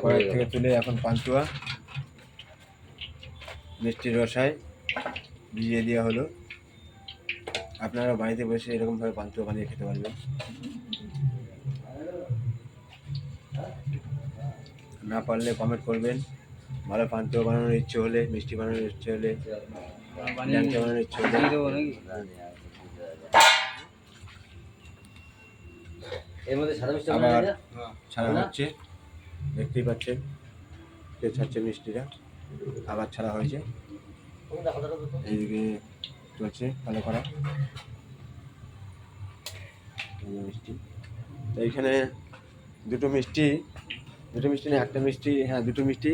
কড়াই থেকে তুলে এখন পান্তুয়া মিষ্টির রসায় ভিজিয়ে দেওয়া হলো। আপনারা বাড়িতে বসে এরকমভাবে পান্তুয়া বানিয়ে খেতে পারবেন। না পারলে কমেন্ট করবেন। ভালো পান্তুয়া বানানোর ইচ্ছে হলে, মিষ্টি বানানোর ইচ্ছে হলে, ল্যাংচা বানানোর ইচ্ছে হলে এর মধ্যে সাদা মিষ্টি আবার ছাড়া হচ্ছে, দেখতেই পাচ্ছেন কে ছাড়ছে মিষ্টিটা, আবার ছাড়া হয়েছে। এইদিকে চলছে ভালো করা মিষ্টি। তো এইখানে দুটো মিষ্টি না একটা মিষ্টি, হ্যাঁ দুটো মিষ্টি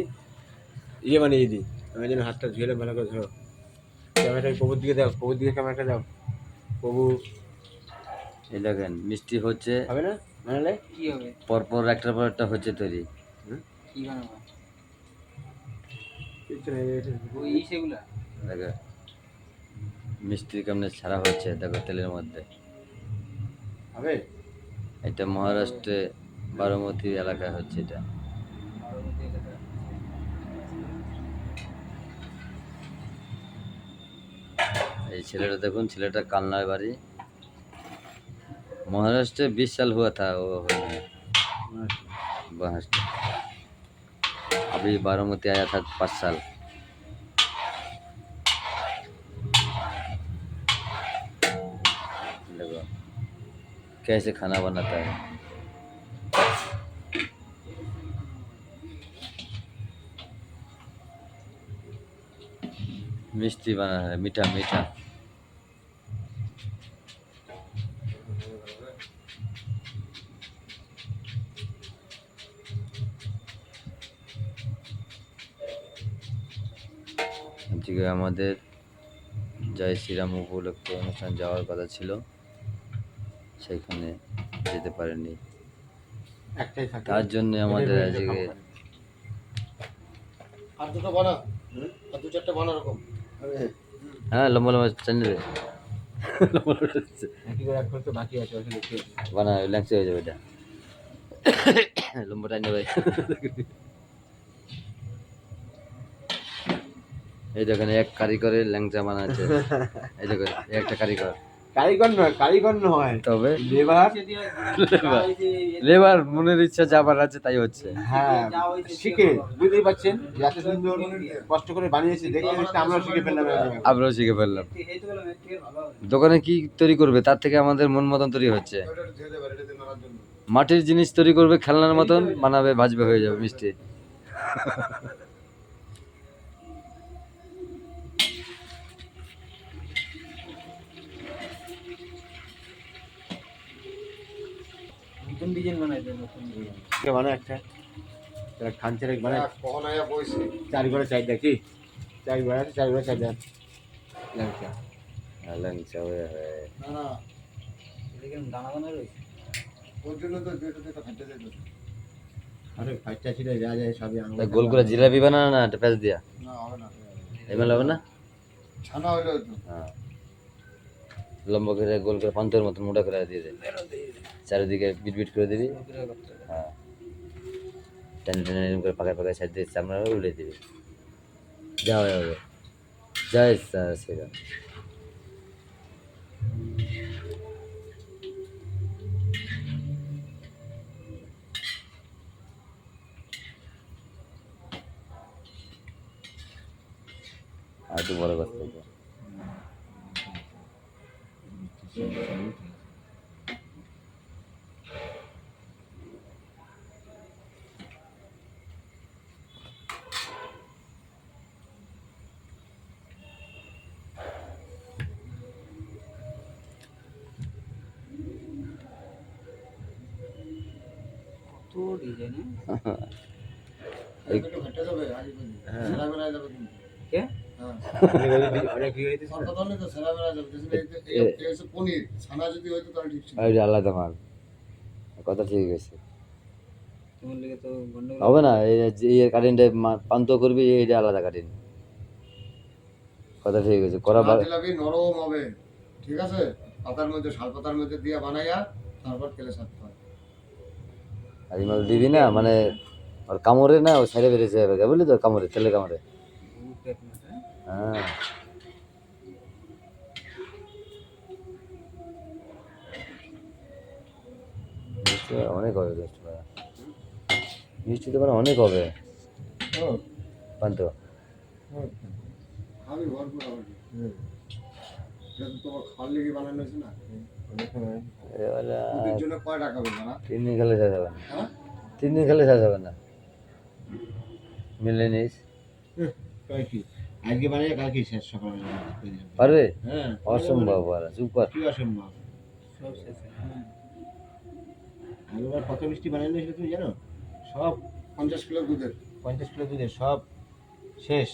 ইয়ে বানিয়ে দিই। আমি যেন হাতটা ধুয়ে ভালো করে ধরো। ক্যামেরাটা প্রভুর দিকে দাও, প্রভুর দিকে ক্যামেরাটা দাও। প্রভু এই দেখেন মিষ্টি হচ্ছে, হবে না বানালে কি হবে? পরপর একটার পর একটা হচ্ছে তৈরি। কি বানাবো? কিচ্ছু নেই, ওই সেগুলা দেখো মিষ্টির কেমনে ছাড়া হচ্ছে, দেখো তেলের মধ্যে। হবে। এটা মহারাষ্ট্রে বারামতি এলাকায় হচ্ছে এটা। এই ছেলেটা দেখুন, ছেলেটা কালনার বাড়ি। महाराष्ट्र 20 साल हुआ था वो होने महाराष्ट्र। अभी बारामती आया था 5 साल। देखो कैसे खाना बनाता है। मिष्टी बना है, मीठा मीठा। আজকে আমাদের জয় শ্রীরাম উপলক্ষে অনুষ্ঠান যাওয়ার কথা ছিল, সেখানে যেতে পারেনি। তার জন্য আমাদের আজকে আর দুটো বানা, আর দু চারটে বানা রকম। হ্যাঁ লম্বা লম্বা চাটনি দে। কি করে এখন তো বাকি আছে, ওকে দেখি বানা ল্যাংচা হয়ে যাবে এটা। লম্বা টাইনে ভাই। এই দেখেন এক কারিগরের ল্যাংচা বানাচ্ছে। এই দেখেন একটা কারিগর, কারিগর নয় তবে লেবার। লেবার মনের ইচ্ছা যা বানাচ্ছে তাই হচ্ছে। হ্যাঁ শিখে, বুঝতেই পারছেন যে এত সুন্দর কষ্ট করে বানিয়েছে, দেখতে দেখতে আমরাও শিখে ফেললাম। আমরাও শিখে ফেললাম। দোকানে কি তৈরি করবে তার থেকে আমাদের মন মতন তৈরি হচ্ছে। মাটির জিনিস তৈরি করবে, খেলনার মতন বানাবে, ভাজবে, হয়ে যাবে মিষ্টি। নতুন ডিজাইন বানাইবে, নতুন বানা একটা খানচারে বানায় কখন আয়া বইছে চার ঘরে চাই দেখি, চার ঘরে আছে, চার ঘরে চাই দেন ল্যাংচা। ল্যাংচা হয়ে না না, এদিকে দানা দানা রয়েছে। ওর জন্য তো যেটা যেটা খাইতে যাইতো। আরে ফাইটটা ছিল যা যায় সবই আনন্দ। গোল করে জিলাপি বানানো না, একটা প্যাঁচ দিয়া না হবে না, এমন হবে না। ছানা হইলো তো। হ্যাঁ লম্বা করে গোল করে পান্তর মতন মোটা করে দিয়ে দে, চারিদিকে বিট বিট করে দিবি। হ্যাঁ টেনে টেনে এরকম করে পাকা পাকা সাইড দিয়ে চামড়া উল্টে দিবি, যা হয়ে হবে। জয় শ্রীরাম। আর একটু বড় করতে হবে। কত ডিজাইন একটু ঘেটে যাবে আগে বলি। সেরা বেলা যাবে কিন্তু। কে? হ্যাঁ। অনেক কি হয়েছে সরকার দলে তো সেরা বেলা যাবে। যেখানে এই হচ্ছে পনির, ছানা যদি হইতো তাহলে ঠিক ছিল। এটা আলাদা মাল, কথা ঠিক আছে। তোমার লেগে তো গন্ডগোল হবে না, এই যে এর কাটিংটা পান্ত করবি, এইটা আলাদা কাটিং। কথা ঠিক আছে, করা ছানা জিলাপি নরম হবে, ঠিক আছে? পাতার মধ্যে, শাল পাতার মধ্যে দিয়ে বানাইয়া তারপর তেলে ছাড়তে হয়। আর মাল দিবি না, মানে আর কামড়ে না ও সাইডে বেরিয়েছে যাবে বুঝলি তো, কামড়ে তেলে কামড়ে। পেট মাথা হ্যাঁ মিষ্টি অনেক হবে, মিষ্টি তো মানে অনেক হবে ও পান্ত। আমি ভরপুর আবার কি। হুম এটা তো তোমার খাওয়ার লেগে বানানো হয়েছে না। অনেক সময় এবারে ওদের জন্য কয় টাকা হবে না? 3 দিন খেলে শেষ হবে না, হ্যাঁ 3 দিন খেলে শেষ হবে না, মিলে নিস কয় কি আজকে বানিয়ে কালকে শেষ সকালবেলা পারবে, হ্যাঁ অসম্ভব আর সুপার। কি অসম্ভব সব শেষ আগেবার কত মিষ্টি বানিয়ে নিয়েছিল তুমি জানো? সব 50 কিলো দুধের 50 কিলো দুধের সব শেষ।